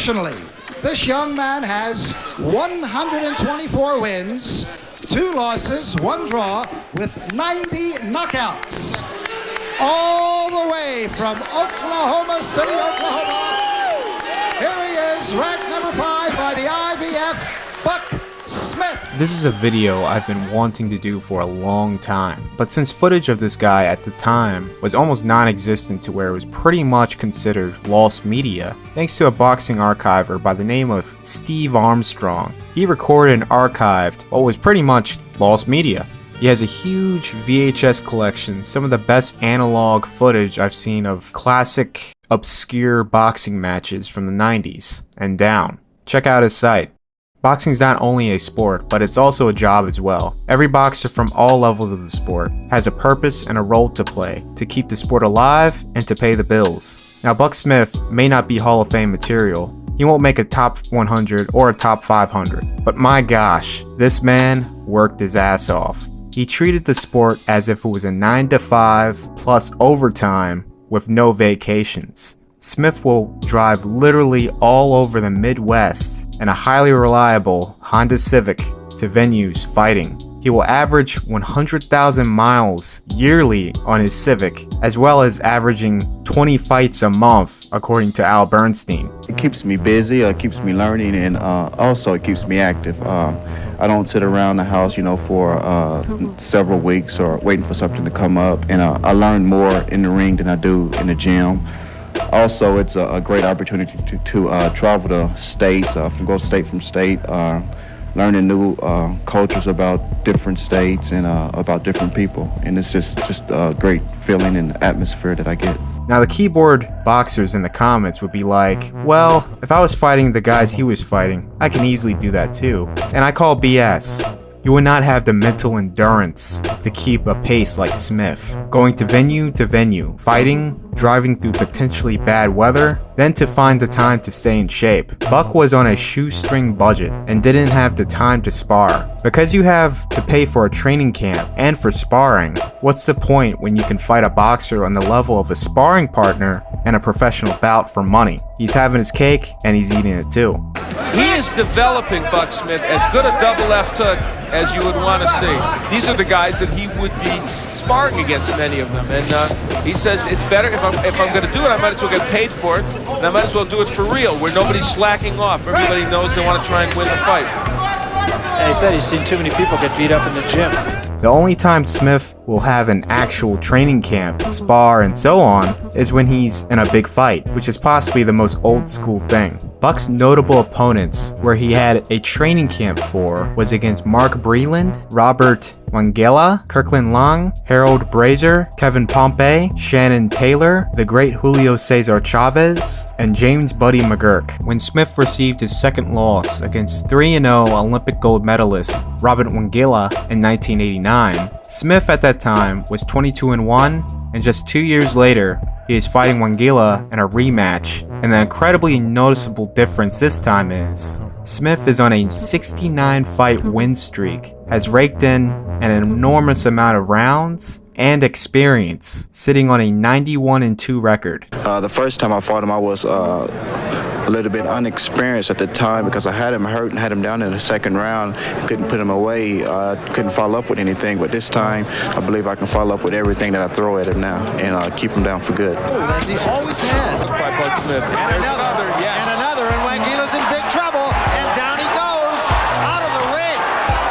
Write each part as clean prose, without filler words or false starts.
Professionally, this young man has 124 wins, 2 losses, 1 draw, with 90 knockouts. All the way from Oklahoma City, Oklahoma. Here he is, ranked number 5 by the IBF, Buck Smith. This is a video I've been wanting to do for a long time, but since footage of this guy at the time was almost non-existent to where it was pretty much considered lost media, thanks to a boxing archiver by the name of Steve Armstrong, he recorded and archived what was pretty much lost media. He has a huge VHS collection, some of the best analog footage I've seen of classic, obscure boxing matches from the 90s and down. Check out his site. Boxing is not only a sport, but it's also a job as well. Every boxer from all levels of the sport has a purpose and a role to play to keep the sport alive and to pay the bills. Now, Buck Smith may not be Hall of Fame material. He won't make a top 100 or a top 500. But my gosh, this man worked his ass off. He treated the sport as if it was a 9 to 5 plus overtime with no vacations. Smith will drive literally all over the Midwest in a highly reliable Honda Civic to venues fighting. He will average 100,000 miles yearly on his Civic, as well as averaging 20 fights a month, according to Al Bernstein. It keeps me busy, it keeps me learning, and also it keeps me active. I don't sit around the house, for several weeks or waiting for something to come up, and I learn more in the ring than I do in the gym. Also, it's a great opportunity to travel to states, go state from state, learning new cultures about different states and about different people. And it's just a great feeling and atmosphere that I get. Now, the keyboard boxers in the comments would be like, well, if I was fighting the guys he was fighting, I can easily do that too. And I call BS. You would not have the mental endurance to keep a pace like Smith, going to venue, fighting, driving through potentially bad weather, then to find the time to stay in shape. Buck was on a shoestring budget and didn't have the time to spar. Because you have to pay for a training camp and for sparring, what's the point when you can fight a boxer on the level of a sparring partner and a professional bout for money? He's having his cake and he's eating it too. He is developing, Buck Smith, as good a double left hook as you would want to see. These are the guys that he would be sparring against, many of them. And he says it's better if I'm going to do it, I might as well get paid for it, and I might as well do it for real, where nobody's slacking off. Everybody knows they want to try and win the fight. Yeah, he said he's seen too many people get beat up in the gym. The only time Smith will have an actual training camp, spar, and so on is when he's in a big fight, which is possibly the most old school thing. Buck's notable opponents where he had a training camp for was against Mark Breland, Robert Wangela, Kirkland Long, Harold Brazier, Kevin Pompei, Shannon Taylor, the great Julio Cesar Chavez, and James Buddy McGurk. When Smith received his second loss against 3-0 Olympic gold medalist Robert Wangela in 1989, Smith at that time was 22-1, and just 2 years later, he is fighting Wangela in a rematch. And the incredibly noticeable difference this time is, Smith is on a 69 fight win streak, has raked in an enormous amount of rounds and experience, sitting on a 91-2 record. The first time I fought him, I was a little bit unexperienced at the time because I had him hurt and had him down in the second round. Couldn't put him away, couldn't follow up with anything, but this time I believe I can follow up with everything that I throw at him now and keep him down for good. As he always has. By Buck Smith. And another, yes. and another, and Wangela's in big trouble, and down he goes, out of the ring,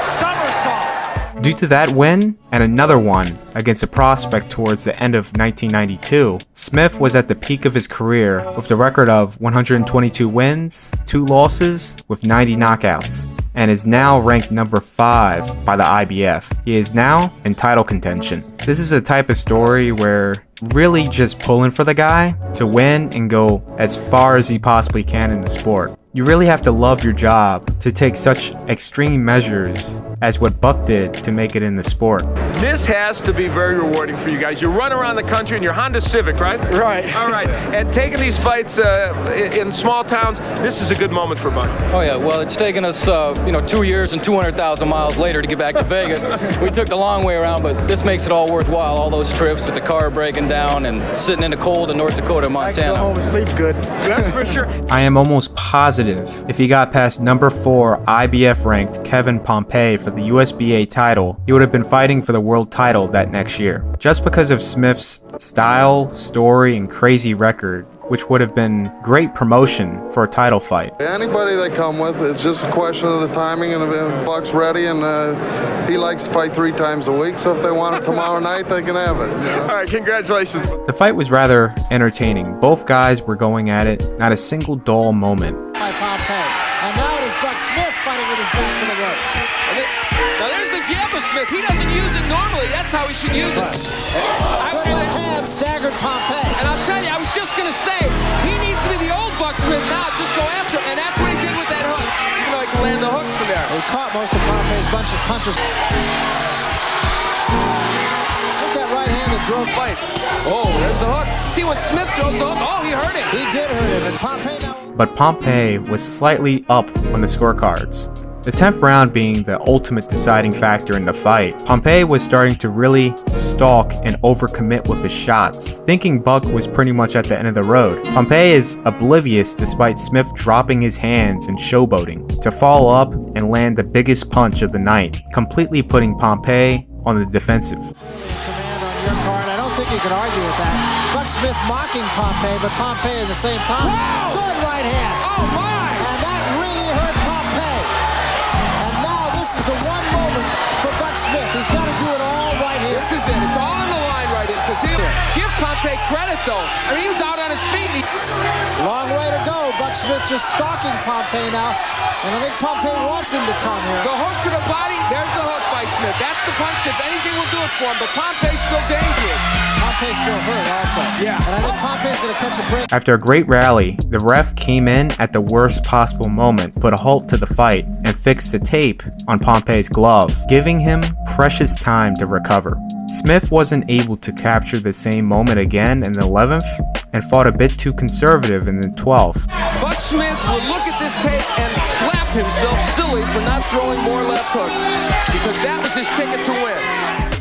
somersault. Due to that win, and another one against a prospect towards the end of 1992, Smith was at the peak of his career with the record of 122 wins, 2 losses, with 90 knockouts, and is now ranked number 5 by the IBF. He is now in title contention. This is a type of story where really just pulling for the guy to win and go as far as he possibly can in the sport. You really have to love your job to take such extreme measures as what Buck did to make it in the sport. This has to be very rewarding for you guys. You run around the country in your Honda Civic, right? Right. All right. And taking these fights in small towns, this is a good moment for Buck. Oh yeah, well it's taken us 2 years and 200,000 miles later to get back to Vegas. We took the long way around, but this makes it all worthwhile, all those trips with the car breaking down and sitting in the cold in North Dakota, Montana. Go home and sleep good. That's for sure. I am almost positive if he got past number 4 IBF ranked Kevin Pompei for the USBA title, he would have been fighting for the world title that next year. Just because of Smith's style, story, and crazy record, which would have been great promotion for a title fight. Anybody they come with, it's just a question of the timing, and if Buck's ready, and he likes to fight 3 times a week, so if they want it tomorrow night, they can have it. All right, congratulations. The fight was rather entertaining. Both guys were going at it, not a single dull moment. By Pompei. And now it is Buck Smith fighting with his back to the ropes. Now there's the jab of Smith. He doesn't use it normally. That's how he should use it. Good left hand staggered Pompei. And I'll tell you, I was just going to say, he needs to be the old Buck Smith now. Just go after him. And that's what he did with that hook. You know, he can land the hooks from there. He caught most of Pompei's bunch of punches. Look that right hand that drove Fight. Oh, there's the hook. See, when Smith throws the hook, oh, he hurt him. He did hurt him. And Pompei now. But Pompei was slightly up on the scorecards. The 10th round being the ultimate deciding factor in the fight, Pompei was starting to really stalk and overcommit with his shots, thinking Buck was pretty much at the end of the road. Pompei is oblivious despite Smith dropping his hands and showboating, to follow up and land the biggest punch of the night, completely putting Pompei on the defensive. Command on your card. I don't think you can argue with that. Buck Smith mocking Pompei, but Pompei at the same time. Whoa! Good right hand. Oh, my! And that really hurt Pompei. And now this is the one moment for Buck Smith. He's got to do it all right here. This is it. It's all on the line right here. Because give Pompei credit, though. I mean, he was out on his feet. Long way to go. Buck Smith just stalking Pompei now. And I think Pompei wants him to come here. The hook to the body, there's the hook by Smith. That's the punch. If anything will do it for him, but Pompei's still dangerous. Pompei's still hurt also. Yeah. And I think Pompei's going to catch a break. After a great rally, the ref came in at the worst possible moment, put a halt to the fight, and fixed the tape on Pompei's glove, giving him precious time to recover. Smith wasn't able to capture the same moment again in the 11th, and fought a bit too conservative in the 12th. Buck Smith will look at this tape and slap himself silly for not throwing more left hooks, because that was his ticket to win.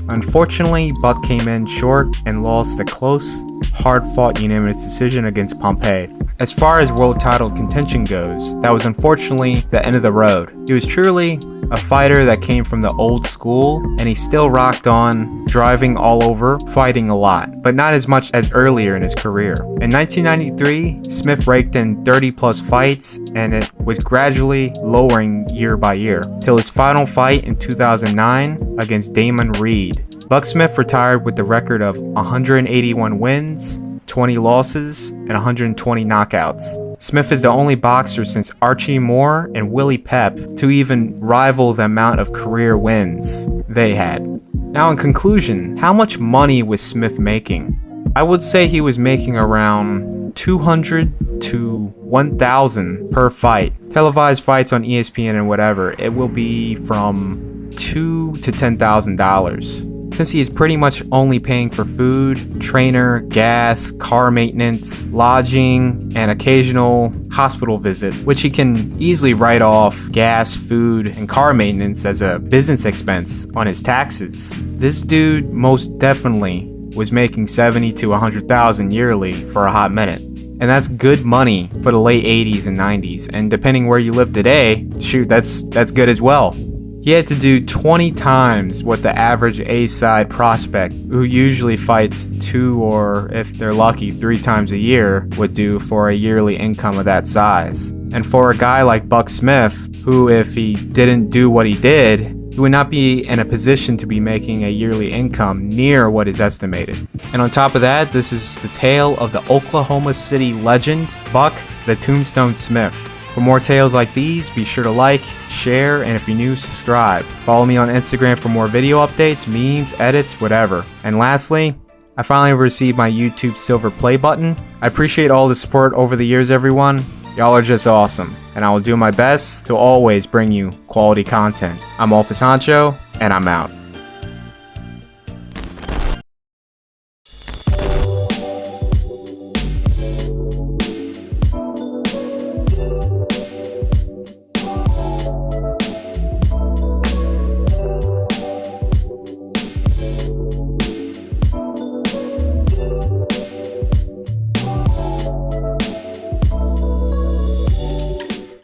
Unfortunately, Buck came in short and lost a close, hard-fought unanimous decision against Pompei. As far as world title contention goes, that was unfortunately the end of the road. He was truly a fighter that came from the old school, and he still rocked on, driving all over, fighting a lot, but not as much as earlier in his career. In 1993, Smith raked in 30-plus fights, and it was gradually lowering year by year, till his final fight in 2009 against Damon Reed. Buck Smith retired with the record of 181 wins, 20 losses, and 120 knockouts. Smith is the only boxer since Archie Moore and Willie Pep to even rival the amount of career wins they had. Now in conclusion, how much money was Smith making? I would say he was making around $200 to $1,000 per fight. Televised fights on ESPN and whatever, it will be from $2,000 to $10,000. Since he is pretty much only paying for food, trainer, gas, car maintenance, lodging, and occasional hospital visit, which he can easily write off gas, food, and car maintenance as a business expense on his taxes. This dude most definitely was making $70,000 to $100,000 yearly for a hot minute. And that's good money for the late 80s and 90s. And depending where you live today, shoot, that's good as well. He had to do 20 times what the average A-side prospect, who usually fights 2 or, if they're lucky, 3 times a year, would do for a yearly income of that size. And for a guy like Buck Smith, who if he didn't do what he did, he would not be in a position to be making a yearly income near what is estimated. And on top of that, this is the tale of the Oklahoma City legend, Buck the Tombstone Smith. For more tales like these, be sure to like, share, and if you're new, subscribe. Follow me on Instagram for more video updates, memes, edits, whatever. And lastly, I finally received my YouTube silver play button. I appreciate all the support over the years, everyone. Y'all are just awesome, and I will do my best to always bring you quality content. I'm Office Honcho, and I'm out.